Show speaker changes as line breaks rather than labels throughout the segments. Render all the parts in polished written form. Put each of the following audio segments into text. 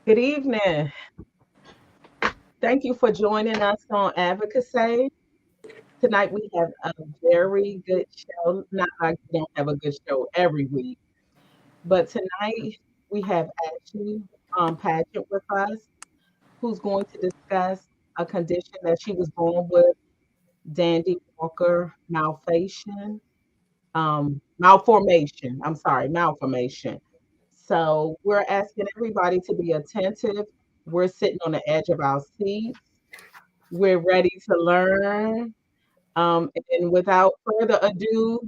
Good evening. Thank you for joining us on AdvocaSAY. Tonight we have a very good show. Not like we don't have a good show every week, but tonight we have Ashley Padgett with us, who's going to discuss a condition that she was born with, Dandy-Walker malformation. I'm sorry, malformation. So we're asking everybody to be attentive. We're sitting on the edge of our seats. We're ready to learn. And without further ado,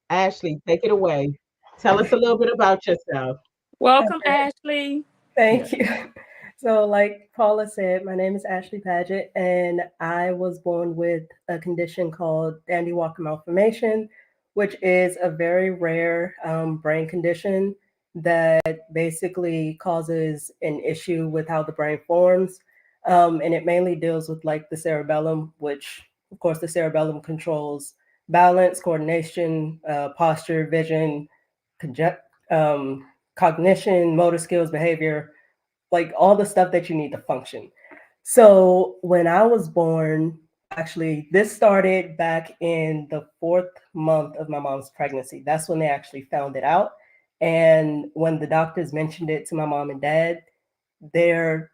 Ashley, take it away. Tell us a little bit about yourself.
Welcome,
Okay,
Ashley.
thank you. So, like Paula said, my name is Ashley Padgett, and I was born with a condition called Dandy-Walker Malformation, which is a very rare brain condition that basically causes an issue with how the brain forms. And it mainly deals with like the cerebellum, which, of course, the cerebellum controls balance, coordination, posture, vision, conject, cognition, motor skills, behavior, like all the stuff that you need to function. So when I was born, actually, this started back in the fourth month of my mom's pregnancy. That's when they actually found it out. And when the doctors mentioned it to my mom and dad, they're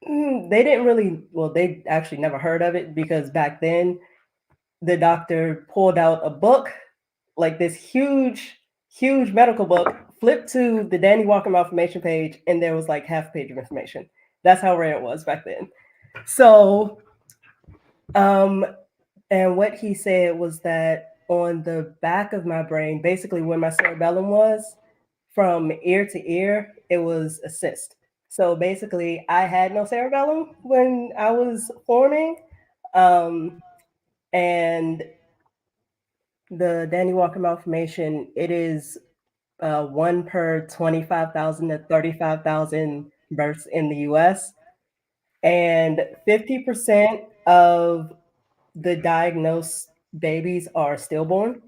they didn't really, well, they actually never heard of it because back then the doctor pulled out a book, like this huge medical book, flipped to the Danny Walker Malformation page, and there was like half a page of information. That's how rare it was back then. So, um, and what he said was that on the back of my brain, basically where my cerebellum was, from ear to ear, it was a cyst. So basically, I had no cerebellum when I was forming. Um, and the Danny Walker malformation, it is one per 25,000 to 35,000 births in the US. And 50% of the diagnosed babies are stillborn.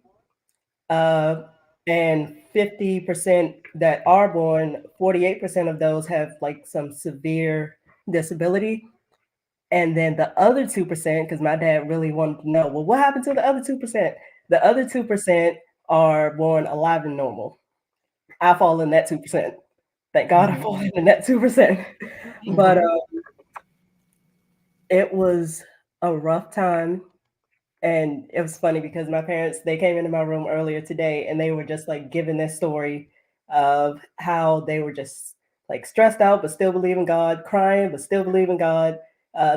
Uh, and 50% that are born, 48% of those have like some severe disability. And then the other 2%, because my dad really wanted to know, well, what happened to the other 2%? The other 2% are born alive and normal. I fall in that 2%. Thank God I fall
Mhm.
in that 2%. But
Mhm.
it was a rough time. And it was funny because my parents, they came into my room earlier today and they were just like giving this story of how they were just like stressed out, but still believe in God, crying, but still believe in God.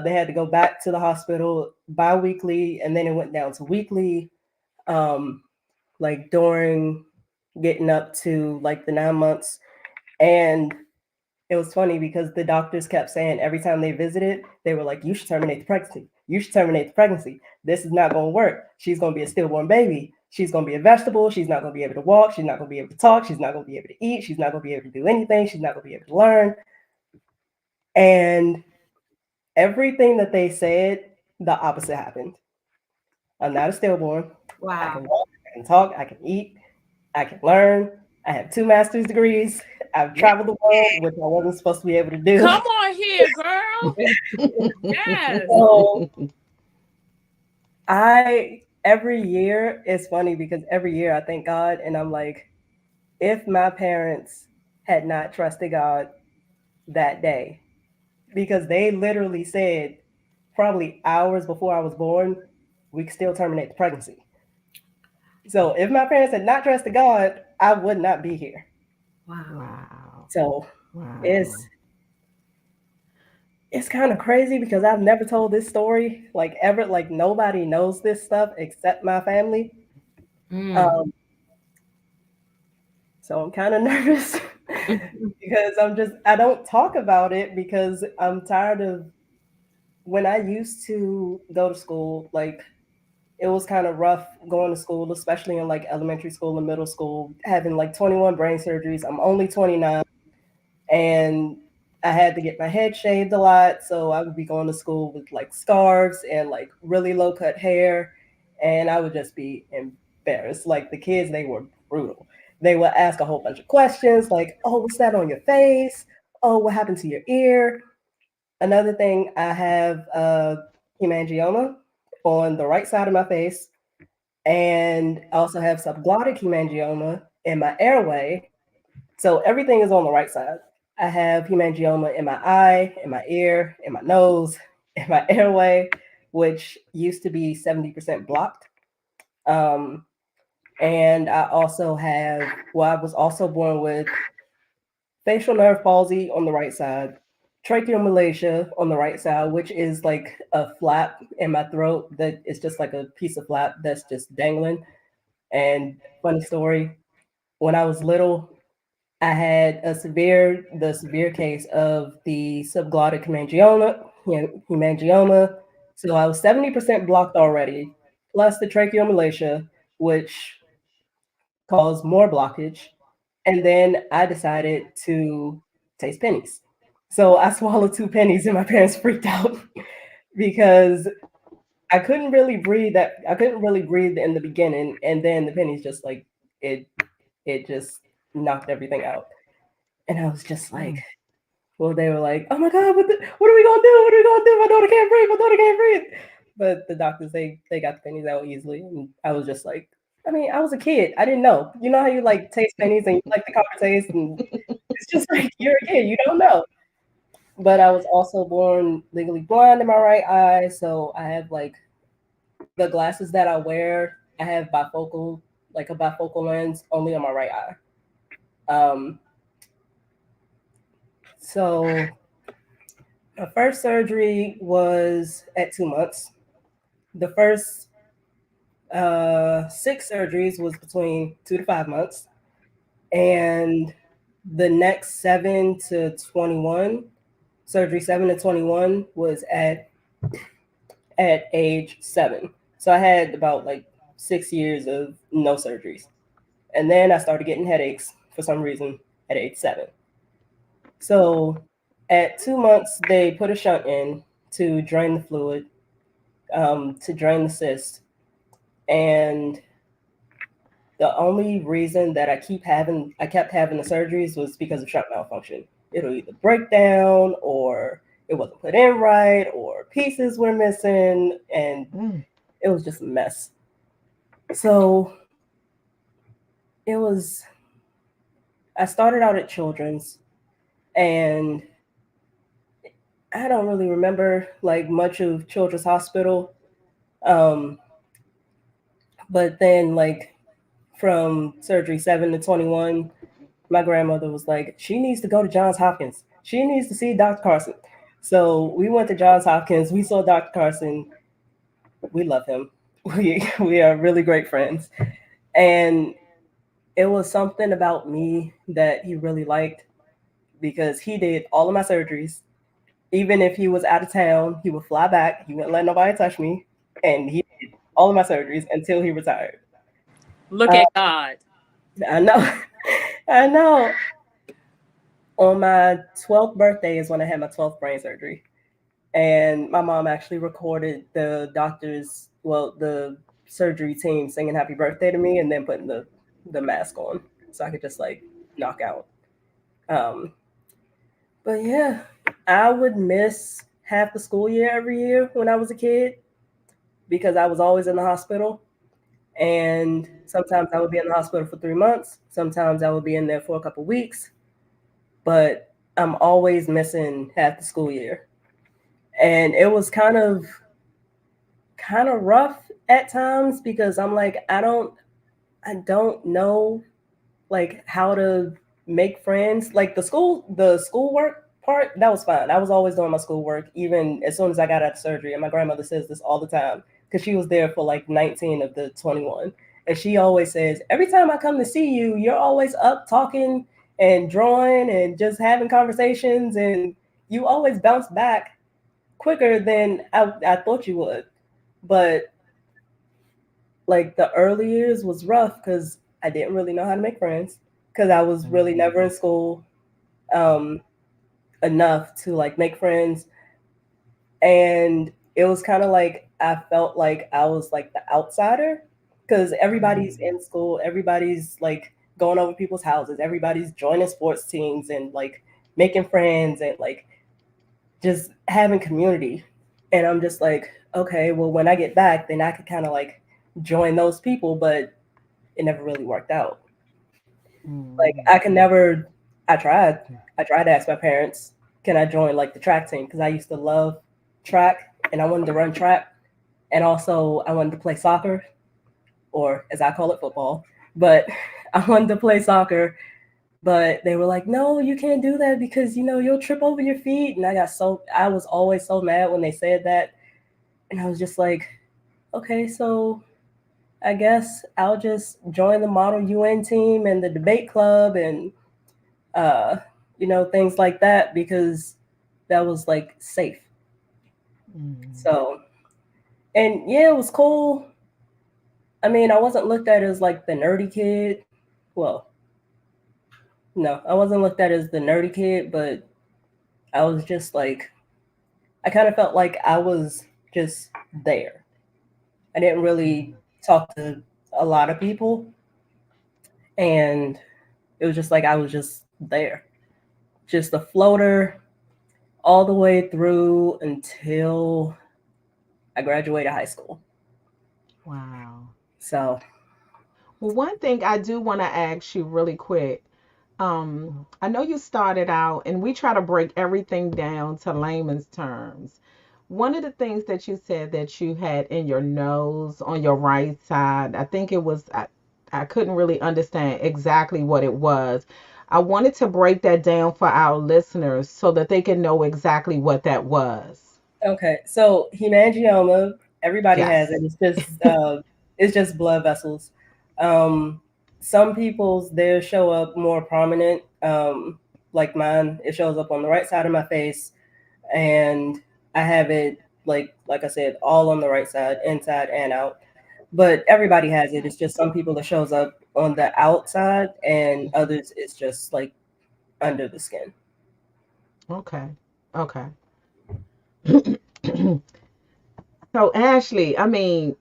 They had to go back to the hospital bi-weekly and then it went down to weekly. Um, like during getting up to like the 9 months. And it was funny because the doctors kept saying every time they visited, they were like, you should terminate the pregnancy. You should terminate the pregnancy. This is not going to work. She's going to be a stillborn baby. She's going to be a vegetable. She's not going to be able to walk. She's not going to be able to talk. She's not going to be able to eat. She's not going to be able to do anything. She's not going to be able to learn. And everything that they said, the opposite happened. I'm not a stillborn. I can
Wow.
walk, I can talk, I can eat, I can learn. I have two master's degrees. I've traveled the world, which I wasn't supposed to be able to do.
Come on here, girl. Yes.
So I every year it's funny because every year I thank God and I'm like, if my parents had not trusted God that day, because they literally said probably hours before I was born, we could still terminate the pregnancy. So if my parents had not trusted God, I would not be here.
Wow.
Wow.
So it's
Wow.
it's kind of crazy because I've never told this story like ever. Like nobody knows this stuff except my family.
Mm.
Um, so I'm kind of nervous because I don't talk about it because I'm tired of when I used to go to school, like it was kind of rough going to school, especially in like elementary school and middle school, having like 21 brain surgeries. I'm only 29 and I had to get my head shaved a lot. So I would be going to school with like scarves and like really low cut hair. And I would just be embarrassed. Like the kids, they were brutal. They would ask a whole bunch of questions like, oh, what's that on your face? oh, what happened to your ear? Another thing, I have hemangioma on the right side of my face, and I also have subglottic hemangioma in my airway. So everything is on the right side. I have hemangioma in my eye, in my ear, in my nose, in my airway, which used to be 70% blocked. Um, and I also have, well, I was also born with facial nerve palsy on the right side, tracheomalacia on the right side, which is like a flap in my throat that is just like a piece of flap that's just dangling. And funny story, when I was little, I had the severe case of the subglottic hemangioma. So I was 70% blocked already, plus the tracheomalacia, which caused more blockage. And then I decided to taste pennies. So I swallowed two pennies and my parents freaked out because I couldn't really breathe in the beginning, and then the pennies just like it it just knocked everything out. And I was just like,
Mm.
well, they were like, "Oh my God, what are we gonna do? What are we gonna do? My daughter can't breathe. My daughter can't breathe." But the doctors, they got the pennies out easily, and I was just like, I mean, I was a kid. I didn't know. You know how you like taste pennies and you like the copper taste, and it's just like you're a kid. You don't know. But I was also born legally blind in my right eye, so I have like the glasses that I wear. I have bifocal, like a bifocal lens, only on my right eye. Um, so my first surgery was at 2 months. The first six surgeries was between 2 to 5 months, and the next 7 to 21 surgery, 7 to 21 was at age 7. So I had about like 6 years of no surgeries, and then I started getting headaches for some reason at age 7. So at 2 months, they put a shunt in to drain the fluid, to drain the cyst, and the only reason that I kept having the surgeries was because of shunt malfunction. It'll either break down, or it wasn't put in right, or pieces were missing, and
Mm.
it was just a mess. So it was. I started out at Children's, and I don't really remember like much of Children's Hospital. Um, but then like from surgery 7 to 21, my grandmother was like, she needs to go to Johns Hopkins. She needs to see Dr. Carson. So we went to Johns Hopkins. We saw Dr. Carson. We love him. We are really great friends. And it was something about me that he really liked because he did all of my surgeries. Even if he was out of town, he would fly back. He wouldn't let nobody touch me. And he did all of my surgeries until he retired.
Look
Uh,
at God.
I know. I know. On my 12th birthday is when I had my 12th brain surgery. And my mom actually recorded the doctors, well, the surgery team singing happy birthday to me and then putting the mask on so I could just like knock out. Um, but yeah, I would miss half the school year every year when I was a kid because I was always in the hospital. And sometimes I would be in the hospital for 3 months. Sometimes I would be in there for a couple weeks. But I'm always missing half the school year. And it was kind of rough at times because I'm like, I don't know like how to make friends. Like the schoolwork part, that was fine. I was always doing my schoolwork even as soon as I got out of surgery. And my grandmother says this all the time because she was there for like 19 of the 21. And she always says, every time I come to see you, you're always up talking and drawing and just having conversations, and you always bounce back quicker than I thought you would. But like the early years was rough because I didn't really know how to make friends because I was really never in school um, enough to like make friends. And it was kind of like I felt like I was like the outsider because everybody's in school, everybody's like going over people's houses, everybody's joining sports teams and like making friends and like just having community. And I'm just like, okay, well, when I get back, then I could kind of like join those people, but it never really worked out. Like I can never. I tried. I tried to ask my parents, can I join like the track team? Because I used to love track and I wanted to run track, and also I wanted to play soccer, or as I call it, football. But I wanted to play soccer, but they were like, no, you can't do that because you'll trip over your feet. And I was always so mad when they said that, and I was just like, okay, so I guess I'll just join the Model UN team and the debate club and uh, things like that because that was like safe. So, and yeah, it was cool. I mean, I wasn't looked at as like the nerdy kid. Well, no, I wasn't looked at as the nerdy kid, but I was just like, I kind of felt like I was just there. I didn't really talk to a lot of people, and it was just like I was just there, just a floater all the way through until I graduated high school.
Wow.
So,
Well, one thing I do want to ask you really quick. I know you started out, and we try to break everything down to layman's terms. One of the things that you said that you had in your nose on your right side, I think it was, I couldn't really understand exactly what it was. I wanted to break that down for our listeners so that they can know exactly what that was.
okay, so hemangioma, everybody has it.
Yes.
It's just blood vessels. Um, some people's theirs show up more prominent. Like mine, it shows up on the right side of my face, and I have it like I said, all on the right side, inside and out. But everybody has it. It's just some people it shows up on the outside, and others it's just like under the skin.
Okay. Okay. So, Ashley, I mean,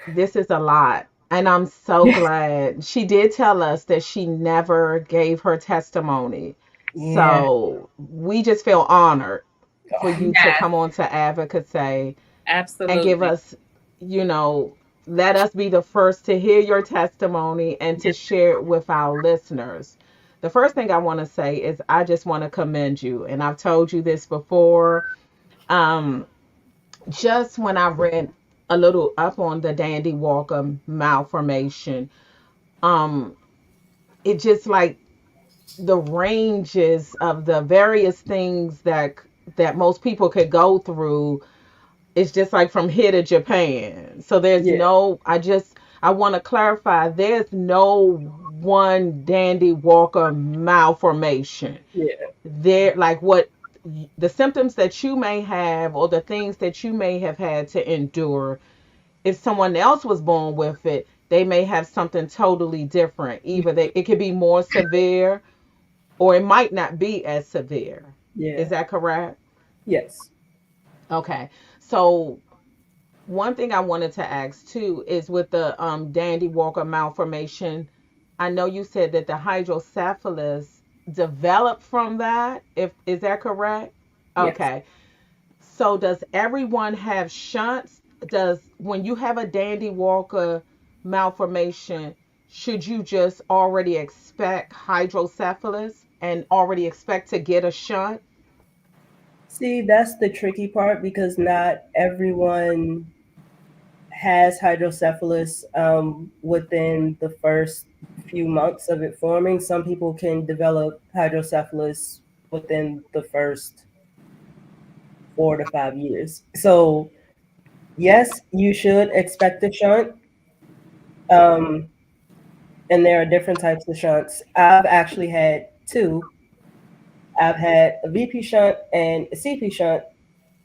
this is a lot. And I'm so glad she did tell us that she never gave her testimony.
Yeah.
So we just feel honored for you to
Yes,
come on to Advocacy and give
absolutely.
us, you know, let us be the first to hear your testimony and to share it with our listeners. The first thing I want to say is I just want to commend you. And I've told you this before. Um, just when I read a little up on the Dandy-Walker malformation, um, it just like the ranges of the various things that most people could go through. It's just like from here to Japan. So there's
Yeah.
no, I want to clarify, there's no one Dandy-Walker malformation.
Yeah.
There, like what the symptoms that you may have or the things that you may have had to endure, if someone else was born with it, they may have something totally different. Either it could be more severe or it might not be as severe.
Yeah.
Is that correct?
Yes.
Okay. So one thing I wanted to ask too is with the Dandy-Walker malformation, I know you said that the hydrocephalus developed from that. If is that correct?
Yes.
Okay. So does everyone have shunts? Does when you have a Dandy-Walker malformation, should you just already expect hydrocephalus and already expect to get a shunt?
See, that's the tricky part because not everyone has hydrocephalus within the first few months of it forming. Some people can develop hydrocephalus within the first 4 to 5 years. So, yes, you should expect a shunt. Um, and there are different types of shunts. I've actually had two. I've had a VP shunt and a CP shunt,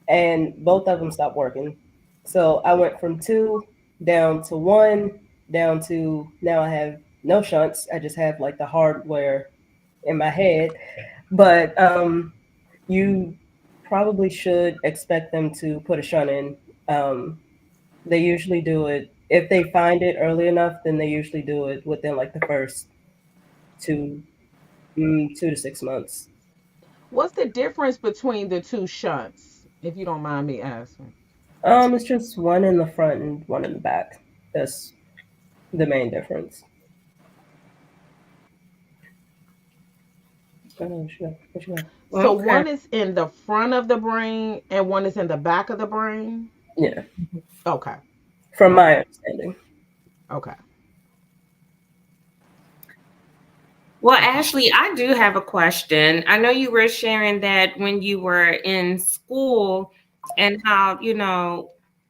and both of them stopped working. So I went from two down to one, down to now I have no shunts. I just have like the hardware in my head. But you probably should expect them to put a shunt in. Um, they usually do it if they find it early enough. Then they usually do it within like the first two 2 to 6 months.
What's the difference between the two shunts, if you don't mind me asking?
It's just one in the front and one in the back. That's the main difference. I don't know what you got.
So
Okay.
one is in the front of the brain and one is in the back of the brain?
Yeah,
Okay.
from my
Okay.
understanding.
Okay.
Well,
Okay.
Ashley, I do have a question. I know you were sharing that when you were in school and how,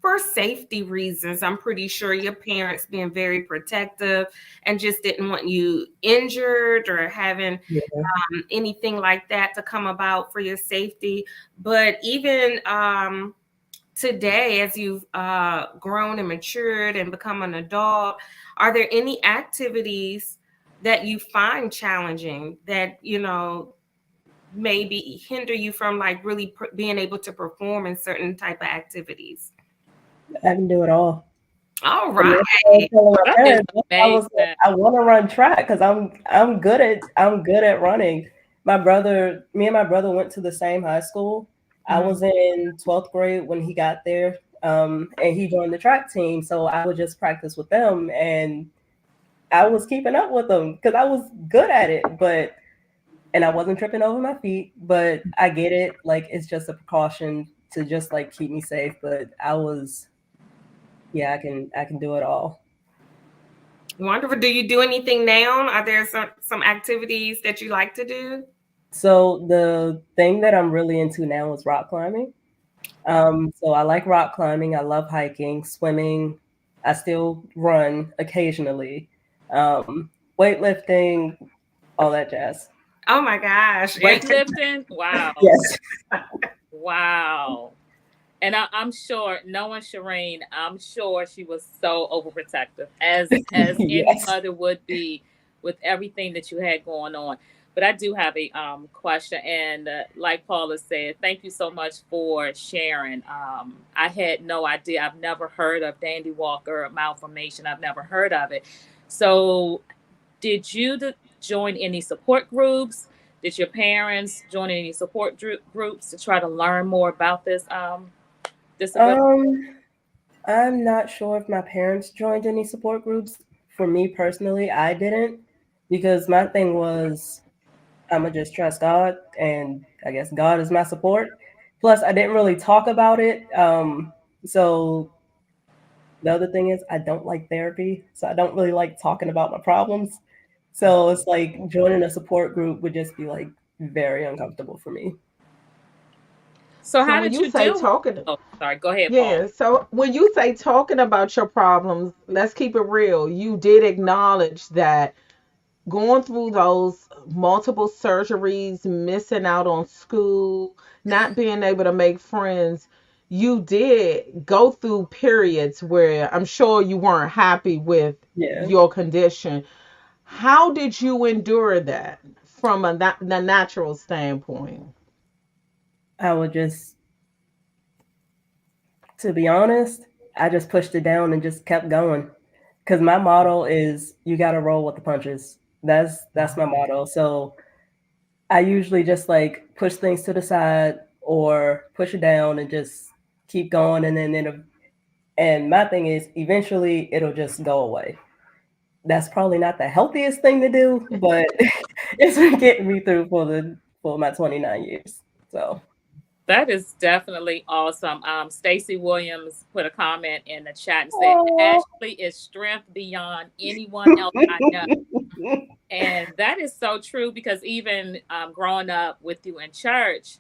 for safety reasons, I'm pretty sure your parents being very protective and just didn't want you injured or having
Yeah.
anything like that to come about for your safety. But even today, as you've grown and matured and become an adult, are there any activities that you find challenging that maybe hinder you from like really being able to perform in certain type of activities?
I can do it all.
All
And
right.
that's what I was telling my
That is
parents. I was like,
amazing.
I want to run track because I'm good at running. Me and my brother went to the same high school. I
Mhm.
was in 12th grade when he got there, and he joined the track team. So I would just practice with them, and I was keeping up with them because I was good at it. And I wasn't tripping over my feet. But I get it. Like it's just a precaution to just like keep me safe. But yeah, I can do it all.
Wonderful. Do you do anything now? Are there some activities that you like to do?
So the thing that I'm really into now is rock climbing. So I like rock climbing. I love hiking, swimming. I still run occasionally. Weightlifting, all that jazz.
Oh my gosh.
Weightlifting? Wow.
Yes.
Wow. And I'm sure, knowing Shireen, I'm sure she was so overprotective, as any
Yes.
mother would be with everything that you had going on. But I do have a question, and like Paula said, thank you so much for sharing. I had no idea. I've never heard of Dandy-Walker Malformation. I've never heard of it. So, did you join any support groups? Did your parents join any support groups to try to learn more about this disability?
Um, I'm not sure if my parents joined any support groups. For me personally, I didn't because my thing was I'ma just trust God, and I guess God is my support. Plus, I didn't really talk about it. So the other thing is I don't like therapy, so I don't really like talking about my problems. So it's like joining a support group would just be like very uncomfortable for me.
So
So
how
when
did
you
you
say
deal with?
talking,
Oh, sorry. Go ahead, Paula.
yeah, so when you say talking about your problems, let's keep it real. You did acknowledge that going through those multiple surgeries, missing out on school, not being able to make friends, you did go through periods where I'm sure you weren't happy with
Yeah,
your condition. How did you endure that from the natural standpoint?
I would just, to be honest, I just pushed it down and just kept going. Because my motto is you got to roll with the punches. That's my motto. So I usually just like push things to the side or push it down and just keep going, and then and my thing is eventually it'll just go away. That's probably not the healthiest thing to do, but it's been getting me through for my 29 years. So
That is definitely awesome. Stacy Williams put a comment in the chat and said,
oh.
Ashley is strength beyond anyone else I know. And that is so true because even growing up with you in church,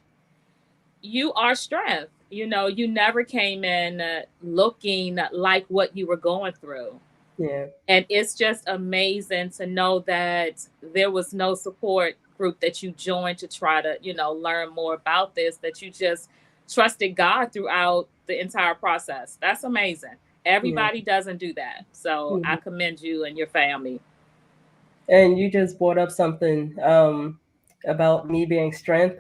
you are strength. You never came in looking like what you were going through.
Yeah.
And it's just amazing to know that there was no support group that you joined to try to learn more about this, that you just trusted God throughout the entire process. That's amazing.
Yeah.
Everybody doesn't do that, so I
Mhm.
commend you and your family.
And you just brought up something about me being strength.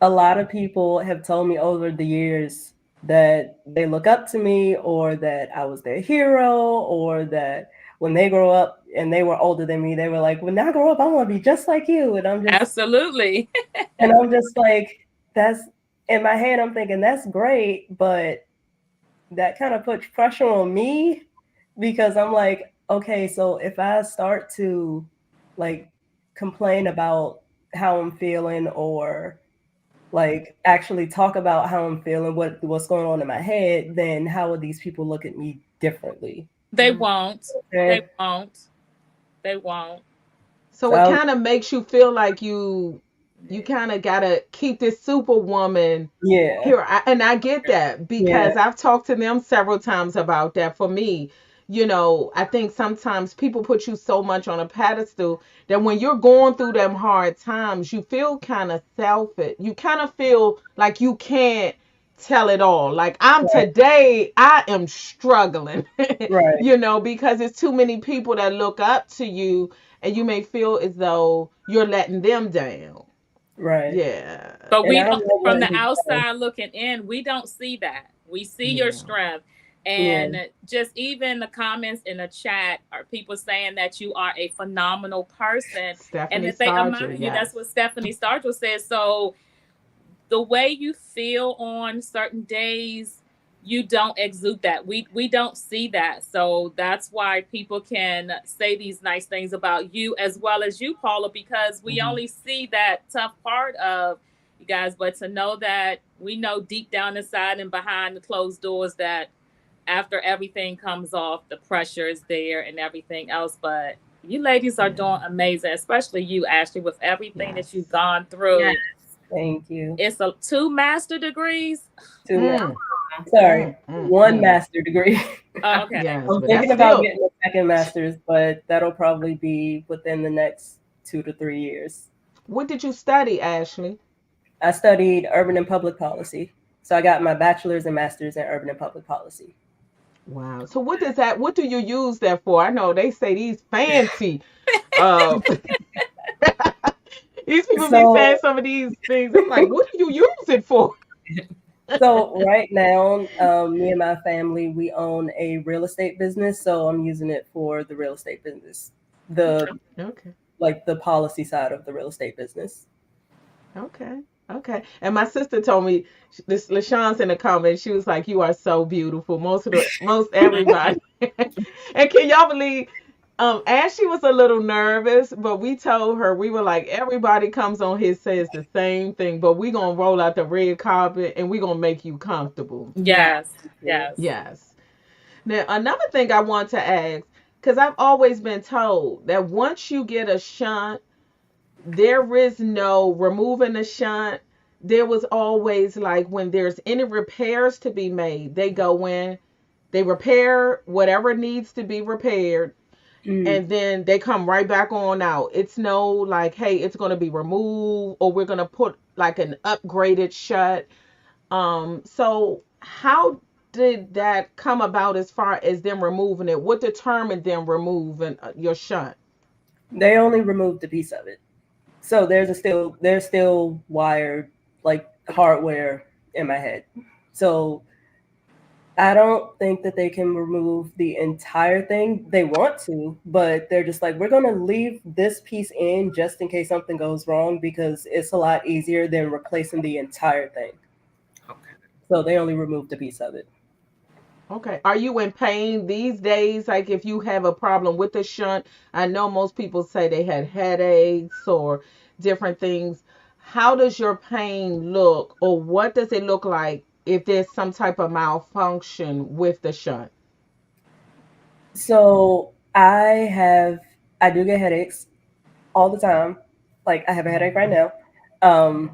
A lot of people have told me over the years that they look up to me or that I was their hero or that when they grow up and they were older than me. They were like, when I grow up, I want to be just like you. And I'm just,
Absolutely.
and I'm just like, that's in my head. I'm thinking that's great, but that kind of puts pressure on me because I'm like, okay, so if I start to like complain about how I'm feeling or like actually talk about how I'm feeling, what's going on in my head, then how would these people look at me differently?
They won't. They
Okay.
won't. They won't.
So it
So
kind of makes you feel like you kind of gotta keep this superwoman
yeah,
here. And I get that
yeah,
because I've talked to them several times about that. For me, I think sometimes people put you so much on a pedestal that when you're going through them hard times, you feel kind of selfish. You kind of feel like you can't tell it all. Like
right,
I am struggling,
right,
because it's too many people that look up to you and you may feel as though you're letting them down.
right.
Yeah.
But
And
we
I don't
don't,
know
from
what
the
he does.
outside looking in, we don't see that. We see your
Yeah.
strength.
Yeah,
And just even the comments in the chat are people saying that you are a phenomenal person and
Stephanie
that they
Starger,
admire you.
yes.
That's what Stephanie Starcher says. So the way you feel on certain days, you don't exude that. We don't see that. So that's why people can say these nice things about you as well as you, Paula, because we
Mhm.
only see that tough part of you guys. But to know that we know deep down inside and behind the closed doors that after everything comes off, the pressure is there and everything else. But you ladies are
Yeah.
doing amazing, especially you, Ashley, with everything that you've
Yes.
gone
Yes.
through.
thank you.
It's a 2 master degrees.
2
Mm,
sorry,
mm, mm,
1 master degree.
Oh, okay.
yes,
I'm
but that's
thinking about
still.
getting a second master's, but that'll probably be within the next 2 to 3 years.
What did you study, Ashley?
I studied urban and public policy. So I got my bachelor's and master's in urban and public policy.
Wow. So what do you use that for? I know they say these fancy uh these people be saying
So
some of these things. I'm like, what do you use it for?
so right now, me and my family, we own a real estate business. So I'm using it for the real estate business. The
Okay.
like the policy side of the real estate business.
Okay. Okay. And my sister told me this LaShawn's in the comments. She was like, "You are so beautiful." Most everybody. And can y'all believe? Ashley was a little nervous, but we told her we were like, everybody comes on here says the same thing, but we gonna roll out the red carpet and we gonna make you comfortable.
Yes.
Yes. Yes.
Yes. Now another thing I want to ask, because I've always been told that once you get a shunt there is no removing the shunt. There was always like when there's any repairs to be made, they go in, they repair whatever needs to be repaired,
Mm.
and then they come right back on out. It's no like, hey, it's gonna be removed or we're gonna put like an upgraded shut. So how did that come about as far as them removing it? What determined them removing your shunt?
They only removed a piece of it. So there's still wired like hardware in my head. So I don't think that they can remove the entire thing. They want to, but they're just like, we're going to leave this piece in just in case something goes wrong because it's a lot easier than replacing the entire thing.
Okay.
So they only removed a piece of it.
Okay. Are you in pain these days? Like if you have a problem with the shunt, I know most people say they had headaches or different things. How does your pain look, or what does it look like if there's some type of malfunction with the shunt?
So I do get headaches all the time. Like I have a headache right now. Um,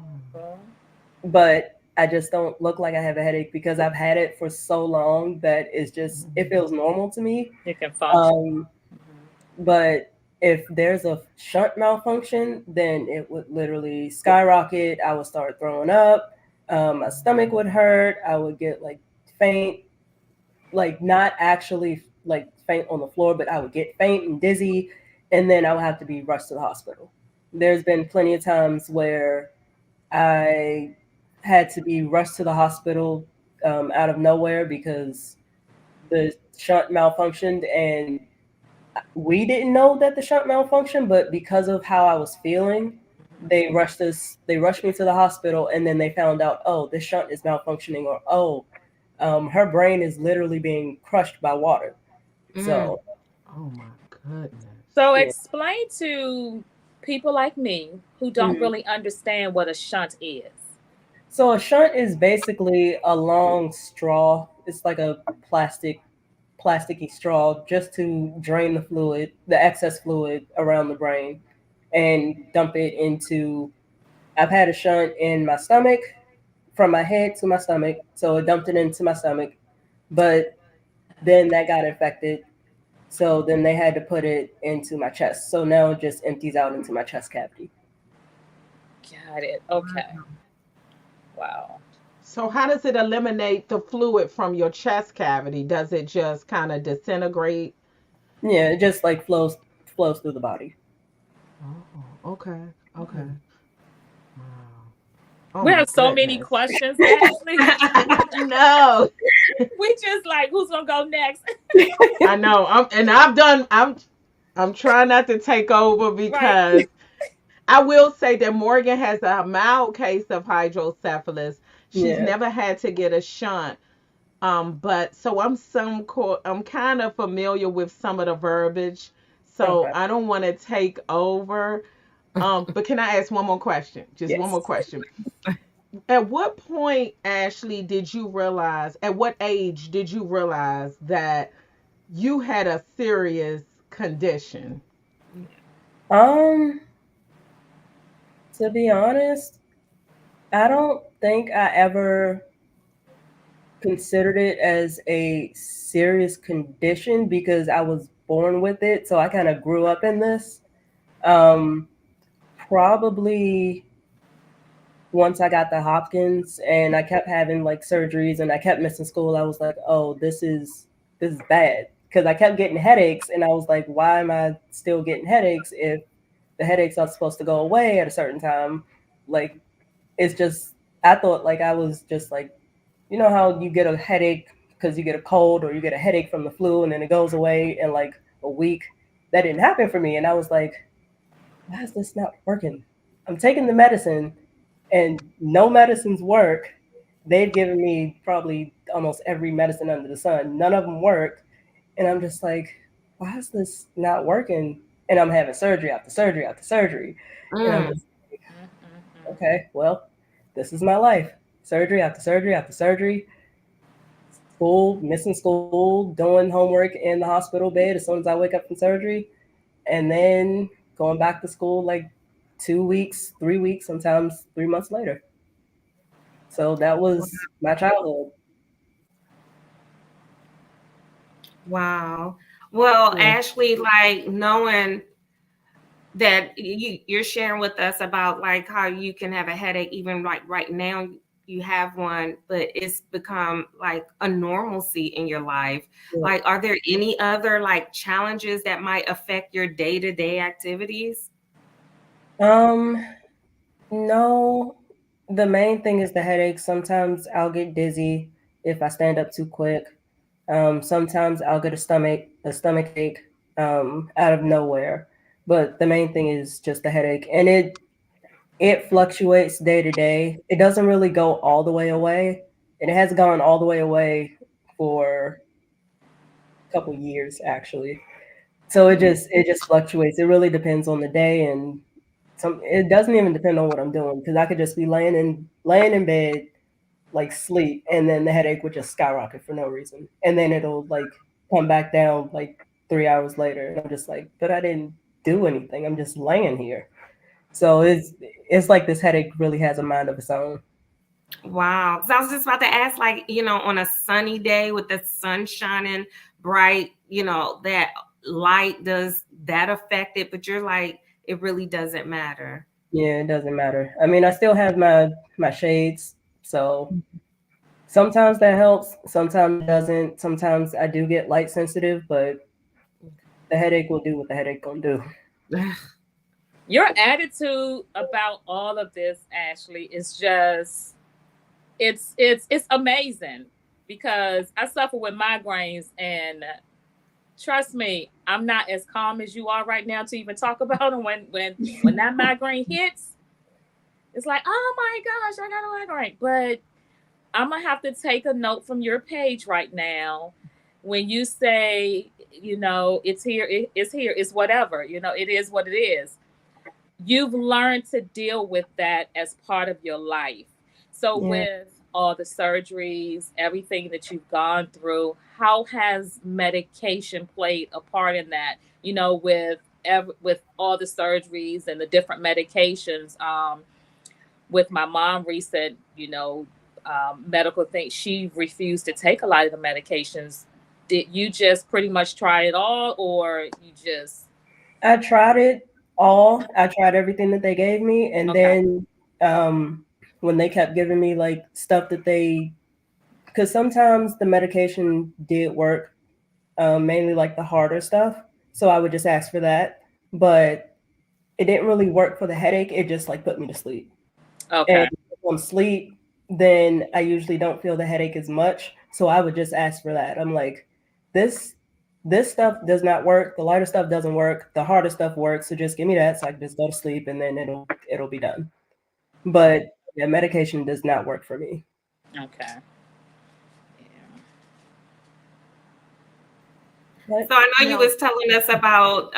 but I just don't look like I have a headache because I've had it for so long that it feels normal to me.
You can function.
Um, but if there's a shunt malfunction, then it would literally skyrocket. I would start throwing up. My stomach would hurt. I would get like faint, like not actually like faint on the floor, but I would get faint and dizzy, and then I would have to be rushed to the hospital. There's been plenty of times where I had to be rushed to the hospital out of nowhere because the shunt malfunctioned, and we didn't know that the shunt malfunctioned, but because of how I was feeling, they rushed me to the hospital, and then they found out, oh, this shunt is malfunctioning, or oh, her brain is literally being crushed by water.
Mm.
So
Oh my goodness.
So
yeah.
explain to people like me who don't
Mhm.
really understand what a shunt is.
So a shunt is basically a long straw. It's like a plasticky straw just to drain the fluid, the excess fluid around the brain, and dump it into. I've had a shunt in my stomach, from my head to my stomach, so it dumped it into my stomach, but then that got infected, so then they had to put it into my chest. So now it just empties out into my chest cavity.
Got it. Okay. Wow.
So how does it eliminate the fluid from your chest cavity? Does it just kind of disintegrate?
Yeah, it just like flows through the body.
Oh, okay. Okay. Wow. Oh
We
my
have so many
goodness.
questions, Ashley.
I know.
We just like, who's gonna go next?
I know. I'm trying not to take over
Right.
because I will say that Morgan has a mild case of hydrocephalus. She's
Yeah.
never had to get a shunt. But so I'm kind of familiar with some of the verbiage. So
Okay.
I don't want to take over. But can I ask one more question? Just one more
Yes.
question. At what point, Ashley, at what age did you realize that you had a serious condition?
Um, to be honest, I don't think I ever considered it as a serious condition because I was born with it. So I kind of grew up in this. Um, Probably once I got the Hopkins and I kept having like surgeries and I kept missing school, I was like, oh, this is bad. Because I kept getting headaches and I was like, why am I still getting headaches if the headaches are supposed to go away at a certain time? Like it's just I thought like I was just like you know how you get a headache because you get a cold or you get a headache from the flu and then it goes away in like a week. That didn't happen for me, and I was like, why is this not working? I'm taking the medicine, and no medicines work. They've given me probably almost every medicine under the sun. None of them worked, and I'm just like, why is this not working? And I'm having surgery after surgery after surgery, and I'm
Mm.
just
Mm-mm-mm.
okay. Well, this is my life. Surgery after surgery after surgery. School, missing school, doing homework in the hospital bed as soon as I wake up from surgery, and then going back to school like 2 weeks, 3 weeks, sometimes 3 months later. So that was my childhood.
Wow. Well,
Yeah.
Ashley, like knowing that you're sharing with us about like how you can have a headache even like right now you have one, but it's become like a normalcy in your life.
Yeah.
Like, are there any other like challenges that might affect your day-to-day activities?
Um, no, the main thing is the headache. Sometimes I'll get dizzy if I stand up too quick. Sometimes I'll get a stomach ache, out of nowhere. But the main thing is just the headache, and it fluctuates day to day. It doesn't really go all the way away, and it has gone all the way away for a couple years actually. So it just fluctuates. It really depends on the day, and it doesn't even depend on what I'm doing because I could just be laying in bed like sleep, and then the headache would just skyrocket for no reason, and then it'll like come back down like 3 hours later, and I'm just like, but I didn't do anything. I'm just laying here. So it's like this headache really has a mind of its own.
Wow. So I was just about to ask, like, on a sunny day with the sun shining bright, that light, does that affect it? But you're like, it really doesn't matter.
Yeah, it doesn't matter. I mean, I still have my shades, so sometimes that helps, sometimes it doesn't. Sometimes I do get light sensitive, but the headache will do what the headache gonna do.
Your attitude about all of this, Ashley, is just it's amazing because I suffer with migraines and trust me, I'm not as calm as you are right now to even talk about it. When that migraine hits, it's like, oh my gosh, I got a migraine. But I'm gonna have to take a note from your page right now. When you say, it's here, it's here, it's whatever, it is what it is. You've learned to deal with that as part of your life. So,
Yeah.
with all the surgeries, everything that you've gone through, how has medication played a part in that? With all the surgeries and the different medications. With my mom, recent, medical thing, she refused to take a lot of the medications. Did you just pretty much try it all, or you just
I tried it all. I tried everything that they gave me, and
okay?
then um, when they kept giving me like stuff that because sometimes the medication did work, mainly like the harder stuff. So I would just ask for that, but it didn't really work for the headache. It just like put me to sleep. And
Okay.
if I'm asleep, then I usually don't feel the headache as much. So I would just ask for that. I'm like, this this stuff does not work. The lighter stuff doesn't work. The harder stuff works. So just give me that so I can just go to sleep and then it'll be done. But yeah, medication does not work for me.
Okay.
But
So I know you
Now,
was telling us about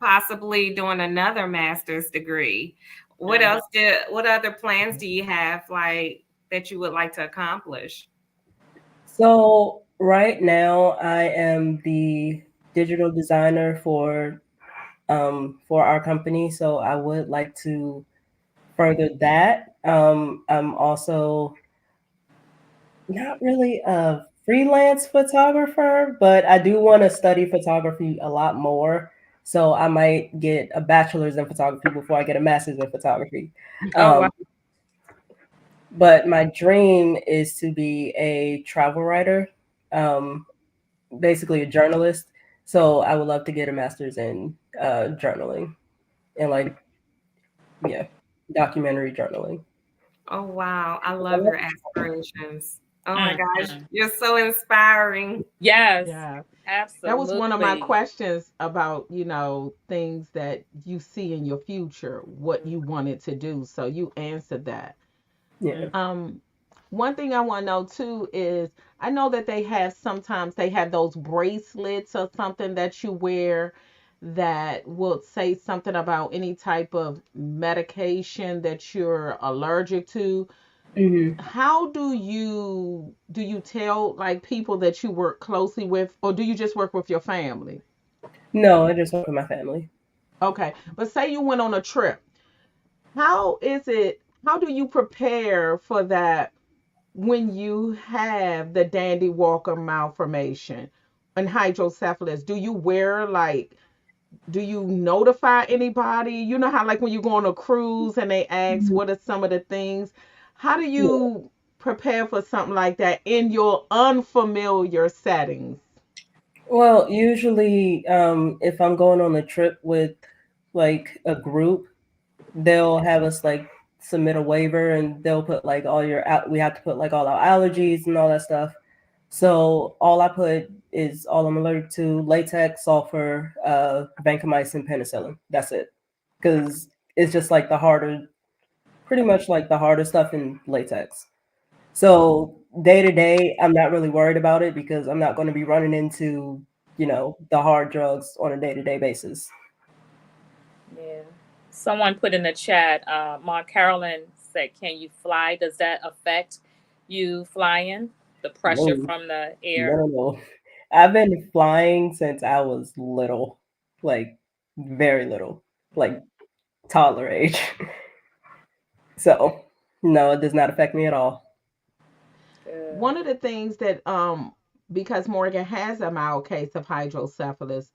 possibly doing another master's degree. What
Yeah.
else what other plans do you have like that you would like to accomplish?
so right now I am the digital designer for our company. So I would like to further that. I'm also not really a freelance photographer, but I do want to study photography a lot more. So I might get a bachelor's in photography before I get a master's in photography.
Oh wow.
Um, but my dream is to be a travel writer, um, basically a journalist. So I would love to get a master's in journaling and like, yeah, documentary journaling.
Oh wow, I love your aspirations. Oh my gosh,
Mm.
you're so inspiring.
Yes,
yeah, that was one of my
absolutely.
questions about, things that you see in your future, what you wanted to do. So you answered that.
Yeah.
Mm.
Um, One thing I want to know too is I know that sometimes they have those bracelets or something that you wear that will say something about any type of medication that you're allergic to.
Hmm.
How do you tell like people that you work closely with, or do you just work with your family?
No, I just work with my family.
Okay, but say you went on a trip. How do you prepare for that when you have the Dandy-Walker malformation and hydrocephalus? Do you notify anybody? You know how like when you go on a cruise and they ask what are some of the things? How do
Yeah.
you prepare for something like that in your unfamiliar settings?
Well, usually, if I'm going on a trip with like a group, they'll have us like submit a waiver and they'll put like we have to put like all our allergies and all that stuff. So all I put is all I'm allergic to: latex, sulfur, vancomycin, penicillin. That's it. Because it's just like pretty much like the harder stuff in latex. So day to day, I'm not really worried about it because I'm not going to be running into, the hard drugs on a day to day basis.
Yeah. Someone put in the chat, Mont Carolyn said, "Can you fly? Does that affect you flying? The pressure
No,
from the
no,
air?"
no, no. I've been flying since I was little, like very little, like toddler age. So no, it does not affect me at all.
One
Good.
of the things that because Morgan has a mild case of hydrocephalus,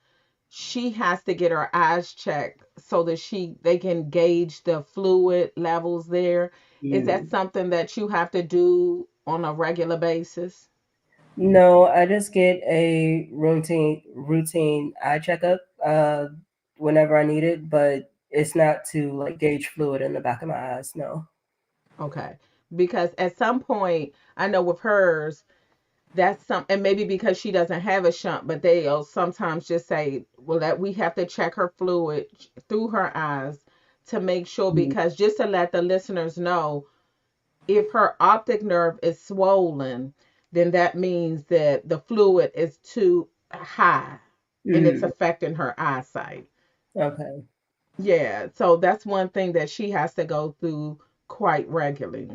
she has to get her eyes checked so that they can gauge the fluid levels there. Is that
Mm.
something that you have to do on a regular basis?
No, I just get a routine eye checkup whenever I need it, but it's not to like gauge fluid in the back of my eyes. No.
Okay. Because at some point, I know with hers, That's some, and maybe because she doesn't have a shunt, but they'll sometimes just say, well, that we have to check her fluid through her eyes to make sure, because just to let the listeners know, if her optic nerve is swollen, then that means that the fluid is too high and it's
Mm,
affecting her eyesight.
okay.
Yeah, so that's one thing that she has to go through quite regularly.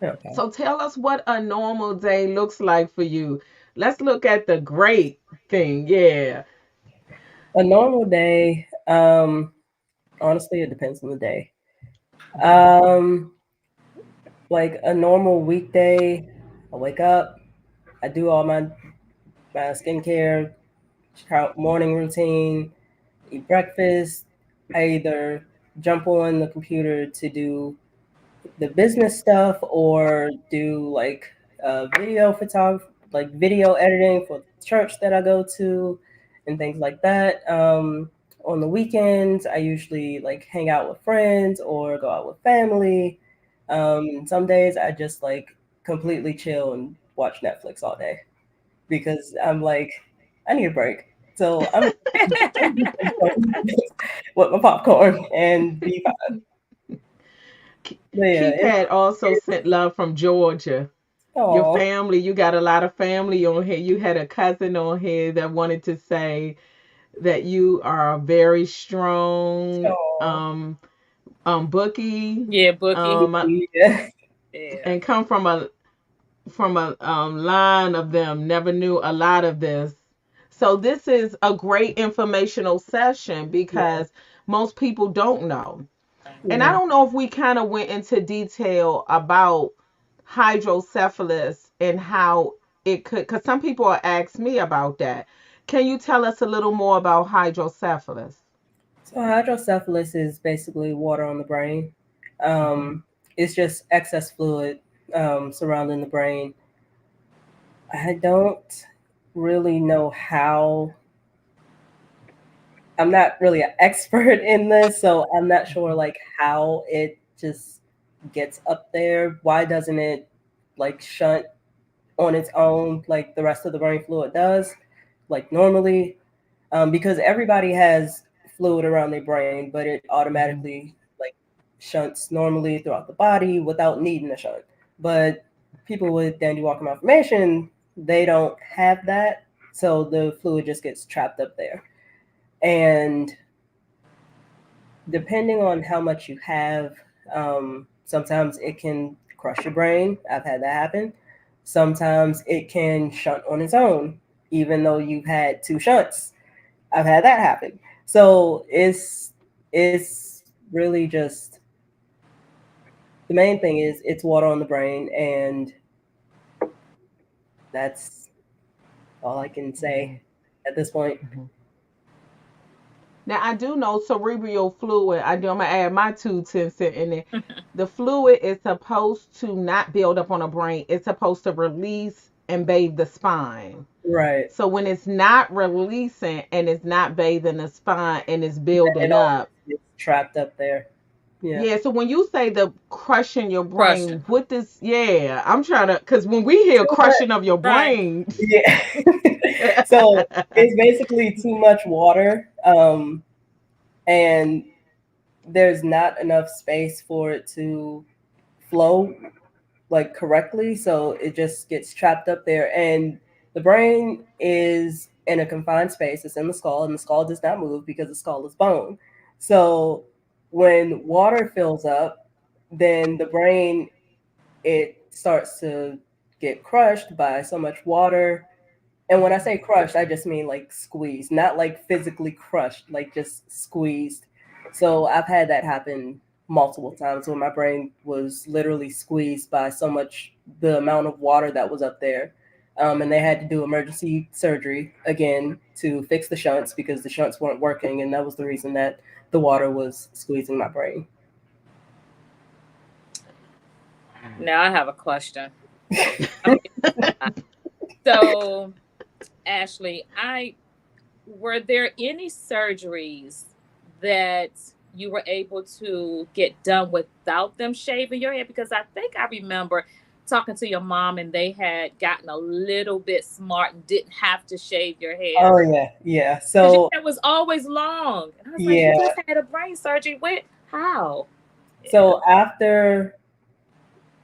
Okay.
So tell us what a normal day looks like for you. Let's look at the great thing. Yeah.
A normal day, honestly, it depends on the day.
Mhm.
Um, like a normal weekday, I wake up, I do all my skincare, morning routine, eat breakfast. I either jump on the computer to do the business stuff or do like video photography, like video editing for the church that I go to and things like that. On the weekends, I usually like hang out with friends or go out with family. Some days I just like completely chill and watch Netflix all day because I'm like, I need a break. So I'm with my popcorn and be fine. But yeah,
Keypad also sent love from Georgia. Your
oh,
family, you got a lot of family on here. You had a cousin on here that wanted to say that you are a very strong
oh,
bookie,
Yeah, Bookie.
yeah.
Yeah.
and come from a line of them, never knew a lot of this. So this is a great informational session
Yeah,
because most people don't know. And I
yeah.
don't know if we kind of went into detail about hydrocephalus and how it could, because some people are asked me about that. Can you tell us a little more about hydrocephalus?
So hydrocephalus is basically water on the brain.
Hmm.
It's just excess fluid surrounding the brain. I don't really know how. I'm not really an expert in this, so I'm not sure
Hmm.
like how it just gets up there. Why doesn't it like shunt on its own like the rest of the brain fluid does, like normally? Because everybody has fluid around their brain, but it
Hmm.
automatically like shunts normally throughout the body without needing a shunt. But people with Dandy-Walker Malformation, they don't have that, so the fluid just gets trapped up there. And depending on how much you have, sometimes it can crush your brain. I've had that happen. Sometimes it can shunt on its own, even though you've had two shunts. I've had that happen. So it's really just the main thing is it's water on the brain, and that's all I can say at this point.
Hmm. Now I do know cerebral fluid. I'm gonna add my 2 cents in it. The fluid is supposed to not build up on the brain. It's supposed to release and bathe the spine.
Right.
So when it's not releasing and it's not bathing the spine and it's
It
building
all
up,
gets trapped up there. Yeah.
yeah. So when you say the crushing your
Crushing.
brain, what does? Yeah, I'm trying to, because when we hear
Too much.
crushing of your
Right.
brain,
Yeah. So it's basically too much water, and there's not enough space for it to flow like correctly, so it just gets trapped up there. And the brain is in a confined space. It's in the skull, and the skull does not move because the skull is bone. So when water fills up, then the brain, it starts to get crushed by so much water. And when I say crushed, I just mean like squeezed, not like physically crushed, like just squeezed. So I've had that happen multiple times when my brain was literally squeezed by so much the amount of water that was up there. And they had to do emergency surgery again to fix the shunts because the shunts weren't working. And that was the reason that the water was squeezing my brain.
Now I have a question. Okay. So, Ashley, I were there any surgeries that you were able to get done without them shaving your head? Because I think I remember talking to your mom and they had gotten a little bit smart and didn't have to shave your hair?
Oh yeah, yeah.
Because your
So
hair was always long. And I was like, you
yeah.
just had a brain surgery. How?
So after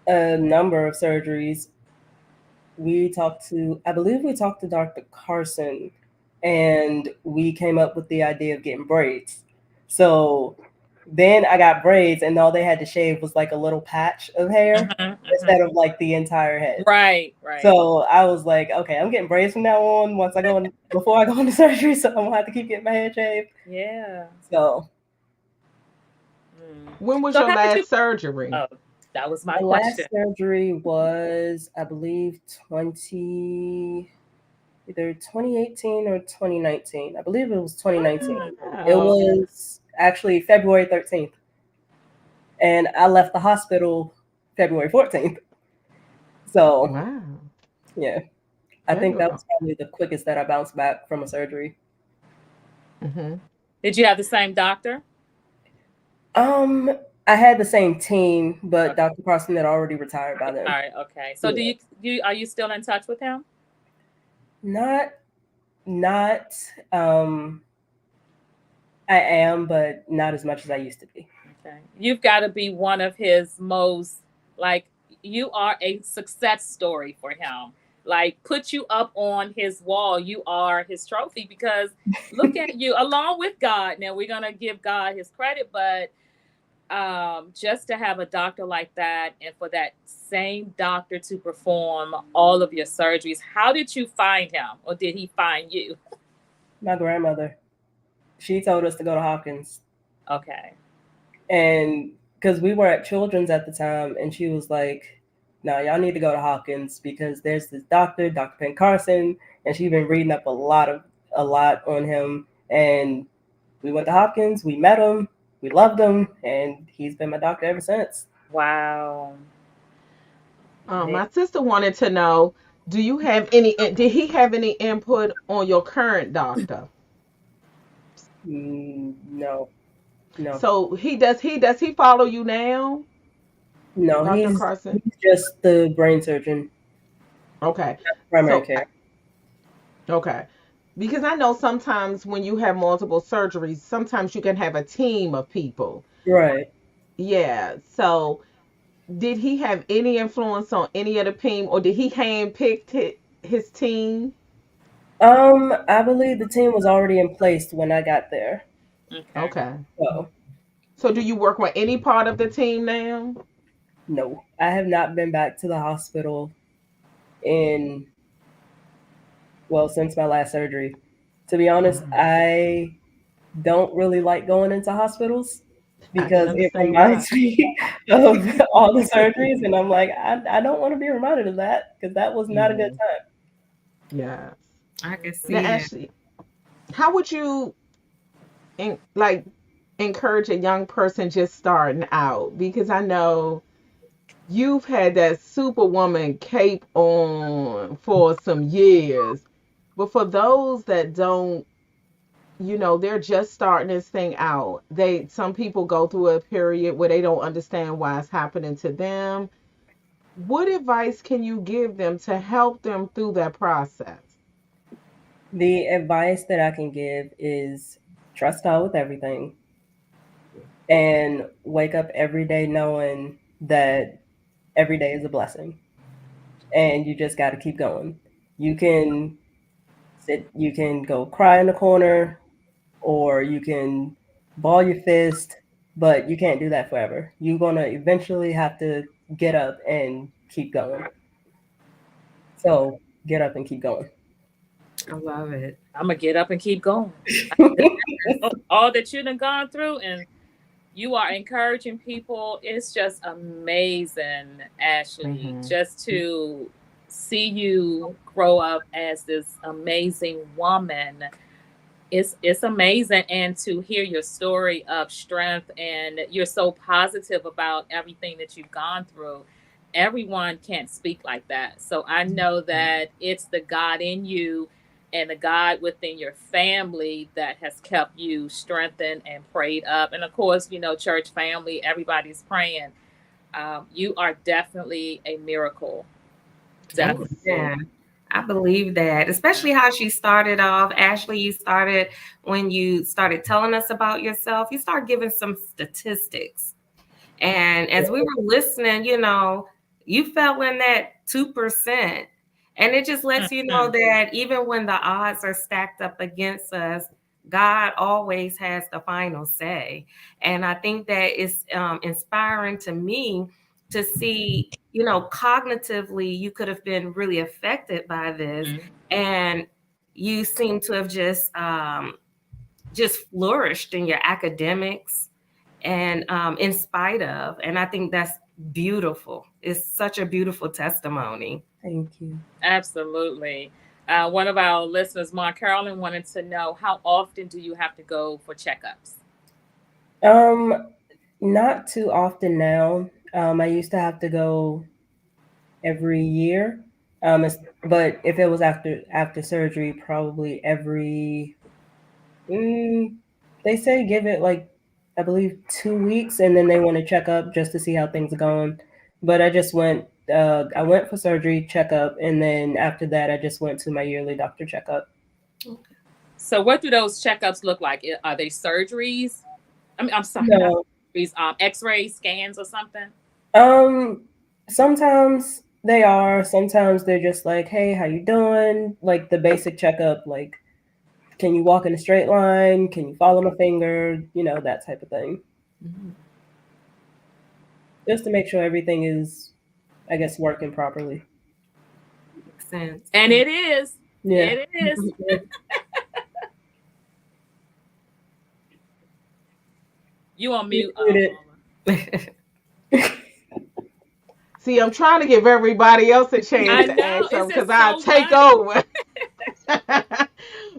a number of surgeries, I believe we talked to Dr. Carson, and we came up with the idea of getting braids. So then I got braids, and all they had to shave was like a little patch of hair instead of like the entire head.
Right.
So I was like, okay, I'm getting braids from now on. Before I go into surgery, so I'm gonna have to keep getting my head shaved.
Yeah.
So
When was
So
your
how did you?
last surgery?
Oh, that was my
the
question.
last surgery was, I believe, either 2018 or 2019. I believe it was 2019.
Wow.
It was actually February 13th. And I left the hospital February 14th. So,
Wow.
yeah, I think that was probably the quickest that I bounced back from a surgery.
Mm-hmm.
Did you have the same doctor?
I had the same team, but Dr. Carson had already retired by then.
All right. Okay. So are you still in touch with him?
Not, I am, but not as much as I used to be.
Okay. You've got to be one of his most, like, you are a success story for him. Like, put you up on his wall. You are his trophy because look at you along with God. Now, we're going to give God his credit, but just to have a doctor like that and for that same doctor to perform all of your surgeries, how did you find him or did he find you?
My grandmother, she told us to go to Hopkins.
Okay.
And because we were at Children's at the time, and she was like, no, y'all need to go to Hopkins because there's this doctor, Dr. Penn Carson, and she's been reading up a lot on him. And we went to Hopkins, we met him, we loved him, and he's been my doctor ever since.
Wow.
My sister wanted to know, did he have any input on your current doctor?
No.
So does he follow you now?
No,
Dr.
he's
Carson?
just the brain surgeon,
Okay.
primary
So
care.
okay. Because I know sometimes when you have multiple surgeries, sometimes you can have a team of people.
Right.
Yeah. So did he have any influence on any of the team, or did he handpick his team?
I believe the team was already in place when I got there.
Okay.
Okay.
So
So do you work with any part of the team now?
no, I have not been back to the hospital since my last surgery. To be honest, I don't really like going into hospitals
I can
because it
understand why.
reminds me of all the surgeries, and I'm like, I don't want to be reminded of that because that was not a good
Mhm.
time.
Yes.
I can see
Now,
that.
Ashley, how would you like encourage a young person just starting out? Because I know you've had that superwoman cape on for some years, but for those that don't, they're just starting this thing out. Some people go through a period where they don't understand why it's happening to them. What advice can you give them to help them through that process?
The advice that I can give is trust God with everything and wake up every day knowing that every day is a blessing, and you just got to keep going. You can you can go cry in the corner, or you can ball your fist, but you can't do that forever. You're going to eventually have to get up and keep going. So get up and keep going.
I love it.
I'm gonna get up and keep going. All that you've gone through, and you are encouraging people. It's just amazing, Ashley,
Hmm.
just to see you grow up as this amazing woman. It's amazing, and to hear your story of strength, and you're so positive about everything that you've gone through. Everyone can't speak like that, so I know that it's the God in you and the God within your family that has kept you strengthened and prayed up. And of course, church family, everybody's praying. You are definitely a miracle.
Thanks.
Definitely.
Amen. I believe that, especially how she started off. Ashley, you started when you started telling us about yourself, you start giving some statistics. And as we were listening, you fell in that 2%. And it just lets you know
Mhm.
that even when the odds are stacked up against us, God always has the final say. And I think that it's inspiring to me to see, cognitively, you could have been really affected by this.
Mhm.
And you seem to have just flourished in your academics and in spite of. And I think that's beautiful. It's such a beautiful testimony.
Thank you.
Absolutely. One of our listeners, Mark Carolyn, wanted to know how often do you have to go for checkups?
Um, Not too often now. I used to have to go every year. But if it was after surgery, probably every mm, they say give it like I believe 2 weeks, and then they want to check up just to see how things are going. But I just went. I went for surgery checkup, and then after that, I just went to my yearly doctor checkup.
So, what do those checkups look like? Are they surgeries? I'm sorry, not
No.
surgeries. X-rays, scans, or something.
Um. Sometimes they are. Sometimes they're just like, "Hey, how you doing?" Like the basic checkup, like, "Can you walk in a straight line? Can you follow my finger?" That type of thing.
Mhm.
Just to make sure everything is, I guess, working properly.
Makes sense.
And it is.
Yeah.
It is. You on mute,
Muted.
Paula.
See, I'm trying to give everybody else a chance
I
to
know.
ask
It's
something because
just
I'll
so
take
funny.
over.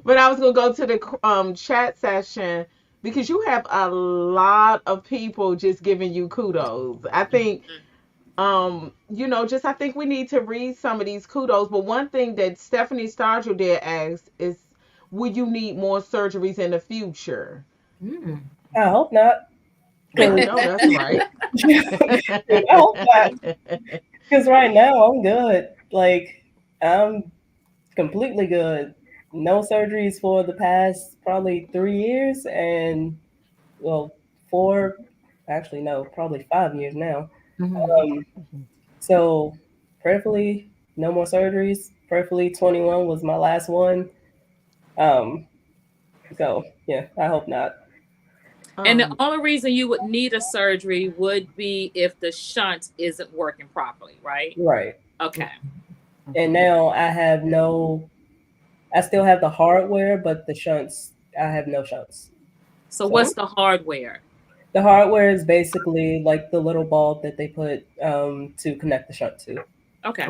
But I was gonna go to the chat session because you have a lot of people just giving you kudos. I think just I think we need to read some of these kudos. But one thing that Stephanie Stargell did ask is, would you need more surgeries in the future?
Mm.
I hope not.
I
Because
know that's right.
I hope not. Because right now I'm good. Like I'm completely good. No surgeries for the past probably 3 years, and well, four. Actually, no, probably 5 years now.
Mhm.
Um, so prayerfully, no more surgeries. Prayerfully, 21 was my last one. Um, so yeah, I hope not.
And the
um,
only reason you would need a surgery would be if the shunt isn't working properly, right?
Right.
Okay.
And now I have no. I still have the hardware, but the shunts, I have no shunts.
So,
So
what's the hardware?
the hardware is basically like the little bulb that they put to connect the shunt to.
Okay.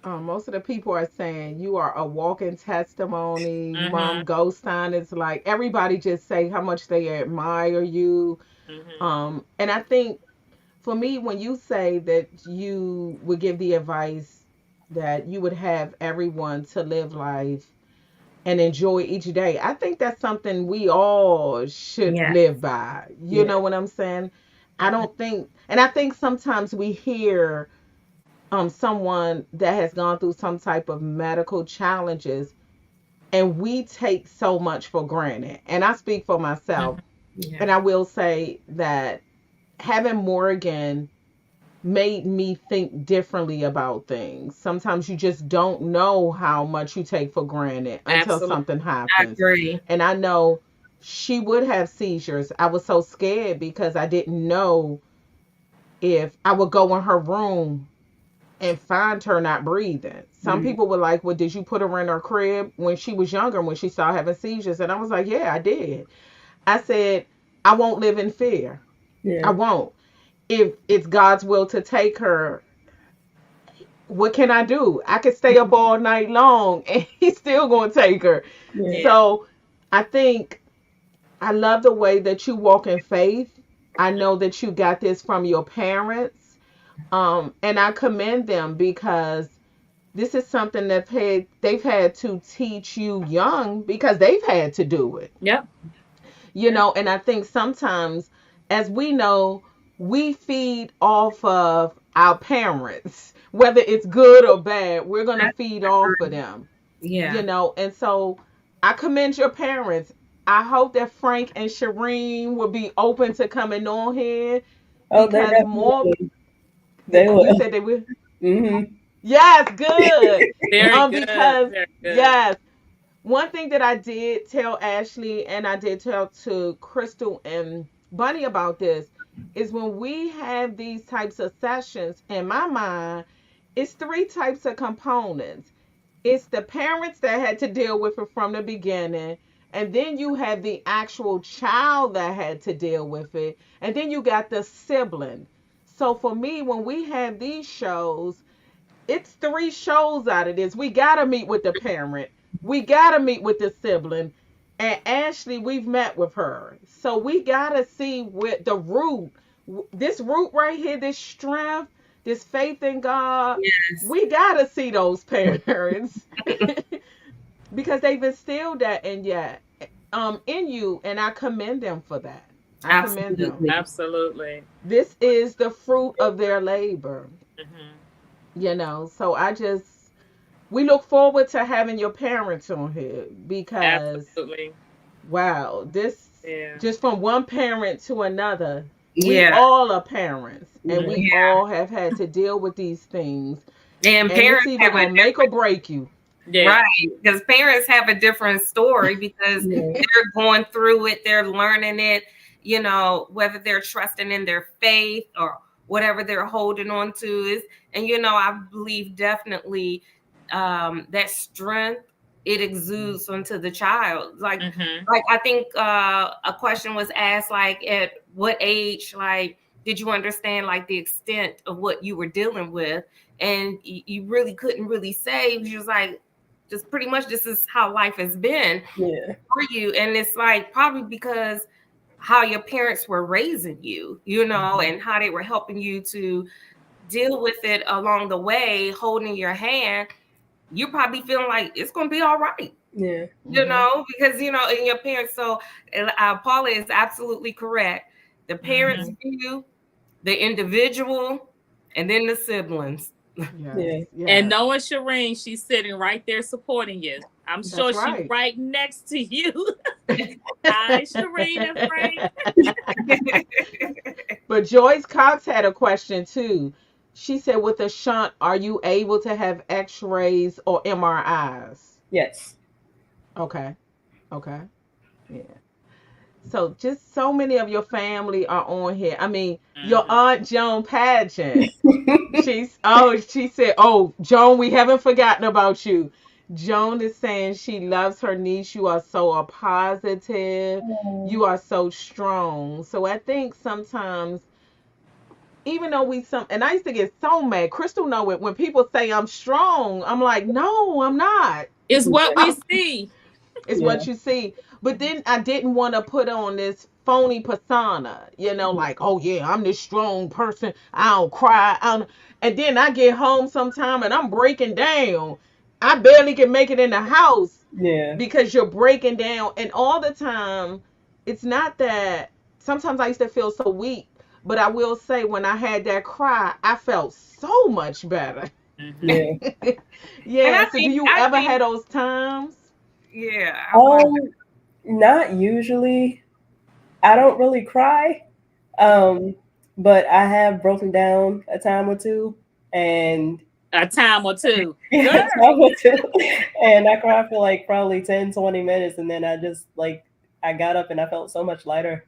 Most of the people are saying you are a walking testimony.
Mm-hmm.
Mom Ghostine is like everybody just say how much they admire you.
Mm-hmm.
And I think for me, when you say that you would give the advice that you would have everyone to live life and enjoy each day, I think that's something we all should
Yeah.
live by. You
Yeah.
know what I'm saying? I
Mm-hmm.
don't think, and I think sometimes we hear someone that has gone through some type of medical challenges and we take so much for granted. And I speak for myself,
Yeah.
and I will say that having Morgan made me think differently about things. Sometimes you just don't know how much you take for granted until
Absolutely.
something
I
happens.
agree.
And I know she would have seizures. I was so scared because I didn't know if I would go in her room and find her not breathing. Some
Mm,
people were like, well, did you put her in her crib when she was younger, when she started having seizures? And I was like, yeah, I did. I said, I won't live in fear. I
yeah.
won't. If it's God's will to take her, what can I do? I could stay up all night long and he's still going to take her.
Yeah.
Yeah.
So I think I love the way that you walk in faith. I know that you got this from your parents. And I commend them because this is something that they've had to teach you young because they've had to do it.
Yep.
You
Yep.
know, and I think sometimes as we know, we feed off of our parents, whether it's good or bad. We're gonna feed off of them,
Yeah.
and so I commend your parents. I hope that Frank and Shireen will be open to coming on here
Oh, they're
because more.
definitely they
You
will.
said they will.
Mm-hmm.
Yes, good.
Very good.
Because
Very good.
yes, one thing that I did tell Ashley and I did tell to Crystal and Bunny about this is when we have these types of sessions, in my mind, it's three types of components. It's the parents that had to deal with it from the beginning, and then you have the actual child that had to deal with it, and then you got the sibling. So for me, when we have these shows, it's three shows out of this. We gotta meet with the parent. We gotta meet with the sibling. And Ashley, we've met with her. So we gotta see what the root, this root right here, this strength, this faith in God.
Yes.
We gotta see those parents because they've instilled that in you, and I commend them for that. I commend them.
Absolutely.
Absolutely.
This is the fruit of their labor.
Hmm.
So we look forward to having your parents on here because
Absolutely.
wow, this
Yeah.
just from one parent to another, we
Yeah.
all are parents and we
Mhm.
Yeah.
all have had to deal with these things,
And
and it's
parents
either
have a
gonna make or break you.
Yeah.
right, because parents have a different story because
Yeah.
they're going through it, they're learning it, whether they're trusting in their faith or whatever they're holding on to is. And I believe definitely that strength, it exudes onto the child. Like
Hmm.
I think a question was asked, like, at what age, like, did you understand like the extent of what you were dealing with? And you really couldn't really say. It was just like, just pretty much this is how life has been
Yeah.
for you. And it's like probably because how your parents were raising you, and how they were helping you to deal with it along the way, holding your hand. You're probably feeling like it's going to be all right,
Yeah.
because, and your parents. So Paula is absolutely correct. The parents
Hmm.
view, the individual, and then the siblings.
Yes,
Yeah.
And
yes,
knowing Shireen, she's sitting right there supporting you. I'm sure
that's
she's
right.
right next to you. Hi, Shireen and Frank.
But Joyce Cox had a question too. She said, with a shunt, are you able to have x-rays or MRIs?
Yes.
Okay, okay, yeah. So just so many of your family are on here. I mean, your
Hmm.
aunt Joan Pageant. She said, "Oh, Joan, we haven't forgotten about you." Joan is saying she loves her niece. You are so a positive.
Oh,
You are so strong. So I think sometimes, even though and I used to get so mad. Crystal know it when people say I'm strong. I'm like, no, I'm not.
It's what we see.
It's
yeah.
what you see. But then I didn't want to put on this phony persona, like, oh yeah, I'm this strong person. I don't cry. And then I get home sometime and I'm breaking down. I barely can make it in the house
Yeah.
because you're breaking down. And all the time, it's not that sometimes I used to feel so weak, but I will say when I had that cry, I felt so much better.
Hmm.
Yeah.
And
Yeah. So do you
I
ever
think,
have those times?
yeah, I want.
Um, Not usually. I don't really cry. Um, but I have broken down a time or two, and
A time or two.
yeah,
Girl.
a time or two, and I cried for like probably 10, 20 minutes, and then I just like I got up and I felt so much lighter,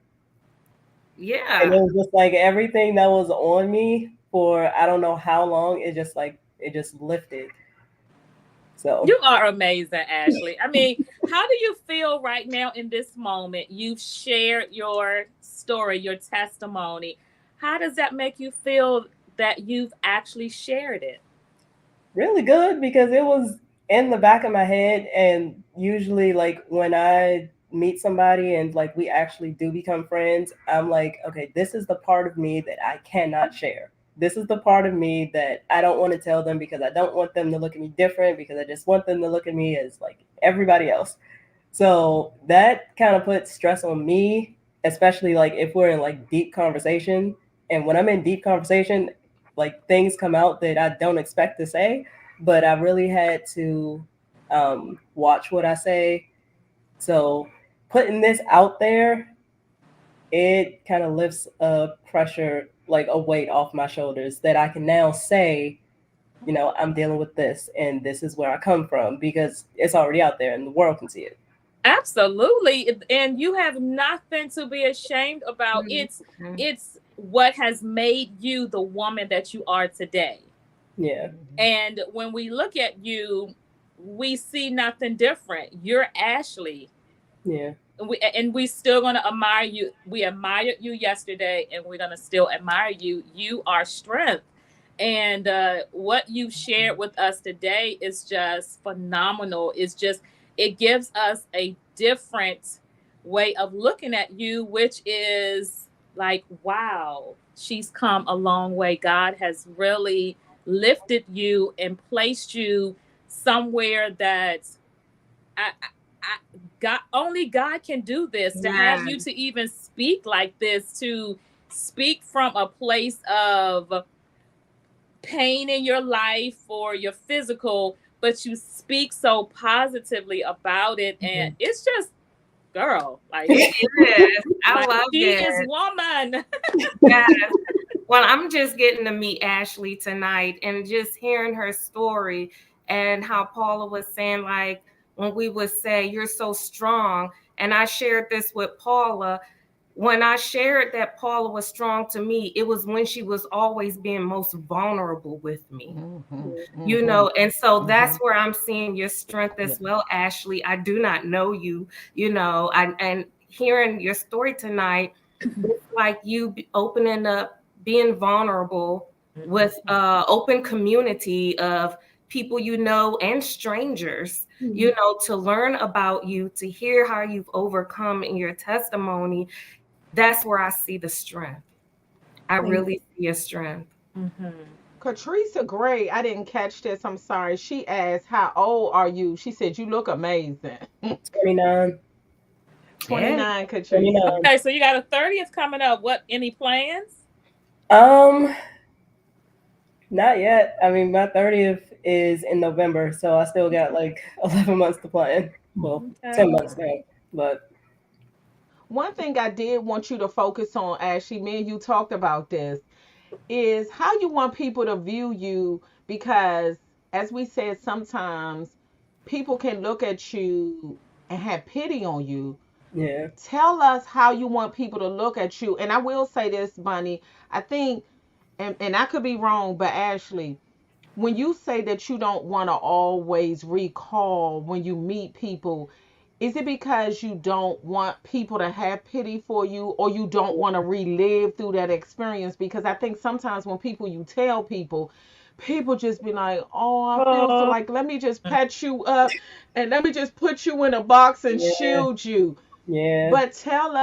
and it
Yeah.
was just like everything that was on me for I don't know how long, it just lifted. So
You are amazing, Ashley. I mean, how do you feel right now in this moment? You've shared your story, your testimony. How does that make you feel that you've actually shared it?
really good because it was in the back of my head, and usually like when I meet somebody and like we actually do become friends, I'm like, okay, this is the part of me that I cannot share. This is the part of me that I don't want to tell them because I don't want them to look at me different, because I just want them to look at me as like everybody else. So that kind of puts stress on me especially like if we're in like deep conversation. And when I'm in deep conversation, like things come out that I don't expect to say, but I really had to watch what I say. So putting this out there, it kind of lifts a pressure, like a weight off my shoulders that I can now say, you know, I'm dealing with this and this is where I come from, because it's already out there and the world can see it.
Absolutely. And you have nothing to be ashamed about. It's what has made you the woman that you are today.
Yeah.
And when we look at you, we see nothing different. You're Ashley.
Yeah.
And we still gonna admire you. We admired you yesterday, and we're gonna still admire you. You are strength, and what you shared with us today is just phenomenal. It gives us a different way of looking at you, which is like, wow, she's come a long way. God has really lifted you and placed you somewhere that I, God, only God can do this. To have you to even speak like this, to speak from a place of pain in your life or your physical, but you speak so positively about it, and it's just, girl, like
It is. I
like,
love
she
it.
is woman.
Yes. Well, I'm just getting to meet Ashley tonight and just hearing her story, and how Paula was saying, like, when we would say, you're so strong. And I shared this with Paula. When I shared that Paula was strong to me, it was when she was always being most vulnerable with me. You know, and so that's where I'm seeing your strength as well, Ashley. I do not know you, you know, and hearing your story tonight, it's like you opening up, being vulnerable with open community of people you know and strangers, you know, to learn about you, to hear how you've overcome in your testimony. That's where I see the strength. I really see your strength.
Katrisa Gray, I didn't catch this. I'm sorry. She asked, "How old are you?" She said, "You look amazing."
29.
29, Katrisa.
29.
Okay, so you got a 30th coming up. What, any plans?
Not yet. I mean, my 30th is in November, so I still got like 11 months to plan. Well, 10 months now, but
One thing I did want you to focus on, Ashley, me and you talked about this, is how you want people to view you, because as we said, sometimes people can look at you and have pity on you.
yeah.
Tell us how you want people to look at you. And I will say this, Bunny, I think, and I could be wrong, but Ashley, when you say that you don't want to always recall when you meet people, is it because you don't want people to have pity for you, or you don't want to relive through that experience? Because I think sometimes when you tell people, people just be like, "Oh, I feel so, like, let me just patch you up and let me just put you in a box and
Yeah.
shield you."
Yeah.
But tell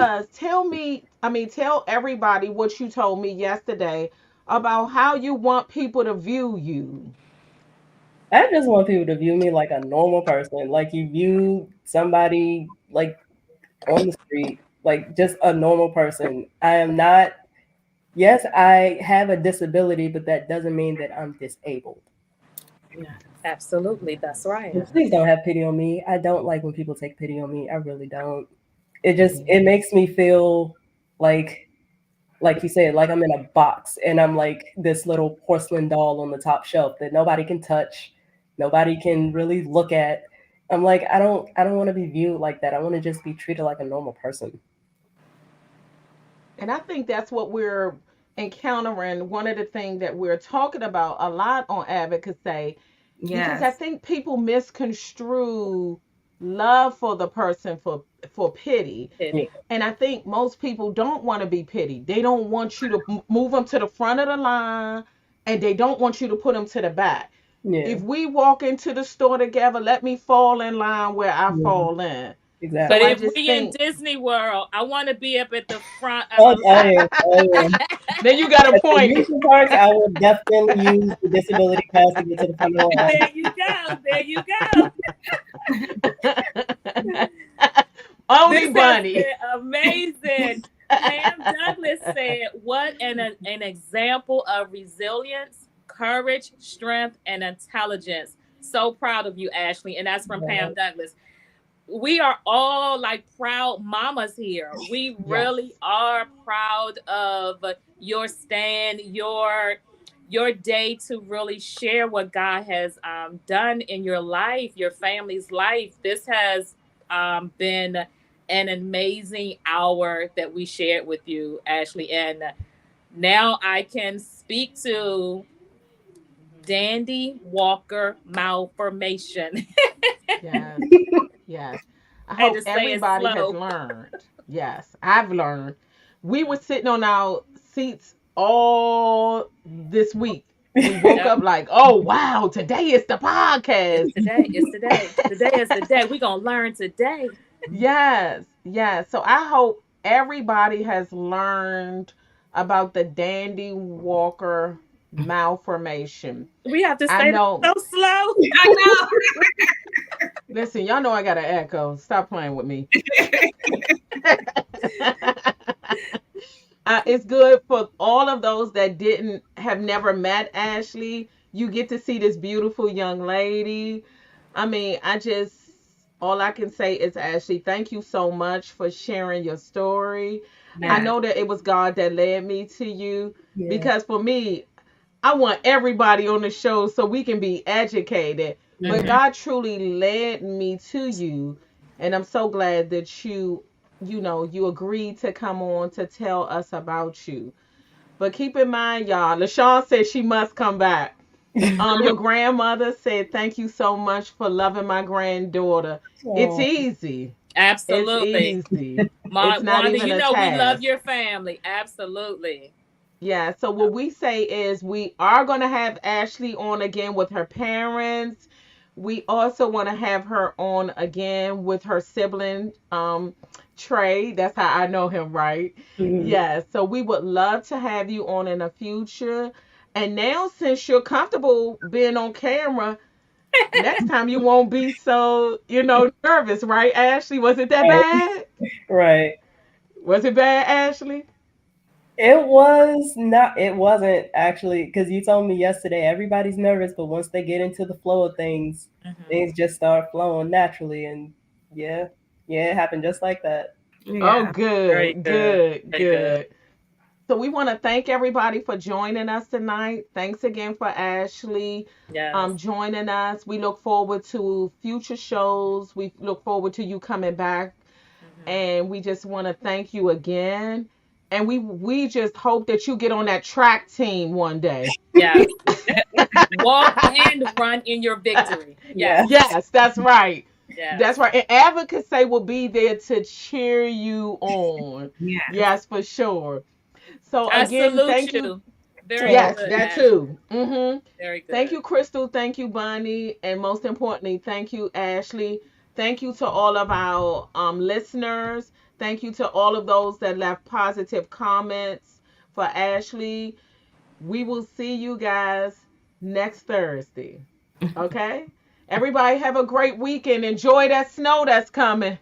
everybody what you told me yesterday about how you want people to view you.
I just want people to view me like a normal person, like you view somebody like on the street, like just a normal person. I am not, yes, I have a disability, but that doesn't mean that I'm disabled.
Absolutely, that's right.
And please don't have pity on me. I don't like when people take pity on me. I really don't. It makes me feel like you said, like I'm in a box and I'm like this little porcelain doll on the top shelf that nobody can touch, nobody can really look at. I'm like, I don't want to be viewed like that. I want to just be treated like a normal person.
And I think that's what we're encountering. One of the things that we're talking about a lot on AdvocaSAY, because I
Yes.
think people misconstrue love for the person for pity.
Yeah.
And I think most people don't want to be pitied. They don't want you to move them to the front of the line, and they don't want you to put them to the back.
Yeah.
If we walk into the store together, let me fall in line where I
Yeah.
fall in.
Exactly.
So
But
I
if
just
we in
think,
Disney World, I want to be up at the front of
Oh,
a
oh yeah. Oh yeah.
then you got a
At the
point.
amusement parks, I will definitely use the disability pass to get to the front of the line.
There you go. There you go.
Only
This has
Bunny.
been amazing. Pam Douglas said, "What an example of resilience, courage, strength, and intelligence." So proud of you, Ashley. And that's from Pam
Yes.
Douglas. We are all like proud mamas here. We
Yes.
really are proud of your stand, your day to really share what God has done in your life, your family's life. This has been an amazing hour that we shared with you, Ashley. And now I can speak to Dandy-Walker Malformation.
Yes. Yes. I
I had
hope
to say it
everybody has
slow.
learned. Yes, I've learned. We were sitting on our seats all this week. We woke
Yep.
up like, oh, wow, today is the
It's
podcast.
today. It's today. Today is the day. We're going to learn today.
Yes, yes. So I hope everybody has learned about the Dandy Walker malformation.
We have to
I
say that
know.
so slow.
I know.
Listen, y'all know I got an echo. Stop playing with me. It's good for all of those that didn't have never met Ashley. You get to see this beautiful young lady. I mean, all I can say is, Ashley, thank you so much for sharing your story. I
Yes.
know that it was God that led me to you,
Yeah.
because for me, I want everybody on the show so we can be educated. But
Mhm.
God truly led me to you. And I'm so glad that you agreed to come on to tell us about you. But keep in mind, y'all, LaShawn said she must come back. Your grandmother said, thank you so much for loving my granddaughter. It's
Oh,
easy. It's
Absolutely.
easy. It's not
Wanda,
even
you
a
know we love
task.
your family. Absolutely.
Yeah, so what we say is we are going to have Ashley on again with her parents. We also want to have her on again with her sibling, Trey. That's how I know him, right?
mhm.
Yeah, so we would love to have you on in the future. And now, since you're comfortable being on camera, next time you won't be so, nervous, right, Ashley? Was it that
Right,
bad?
right.
Was it bad, Ashley?
It was not, it wasn't actually, because you told me yesterday everybody's nervous, but once they get into the flow of things,
Mhm.
things just start flowing naturally. And yeah, yeah, it happened just like that.
Oh,
Yeah.
Very
good,
good.
good,
Very good.
good. So we want to thank everybody for joining us tonight. Thanks again for Ashley
Yes.
joining us. We look forward to future shows. We look forward to you coming back.
Mhm.
And we just want to thank you again. And we just hope that you get on that track team one day.
Yes. Walk and run in your victory.
Yeah.
Yes.
Yes, that's right. That's
Yes.
right. And AdvocaSAY will be there to cheer you on.
Yes.
Yes, for sure. So
I
again,
salute
thank you.
you. Very
Oh,
Yes,
good,
that
Ashley.
too.
Very
Thank
good.
you, Crystal. Thank you, Bunny. And most importantly, thank you, Ashley. Thank you to all of our listeners. Thank you to all of those that left positive comments for Ashley. We will see you guys next Thursday. Okay? Everybody have a great weekend. Enjoy that snow that's coming.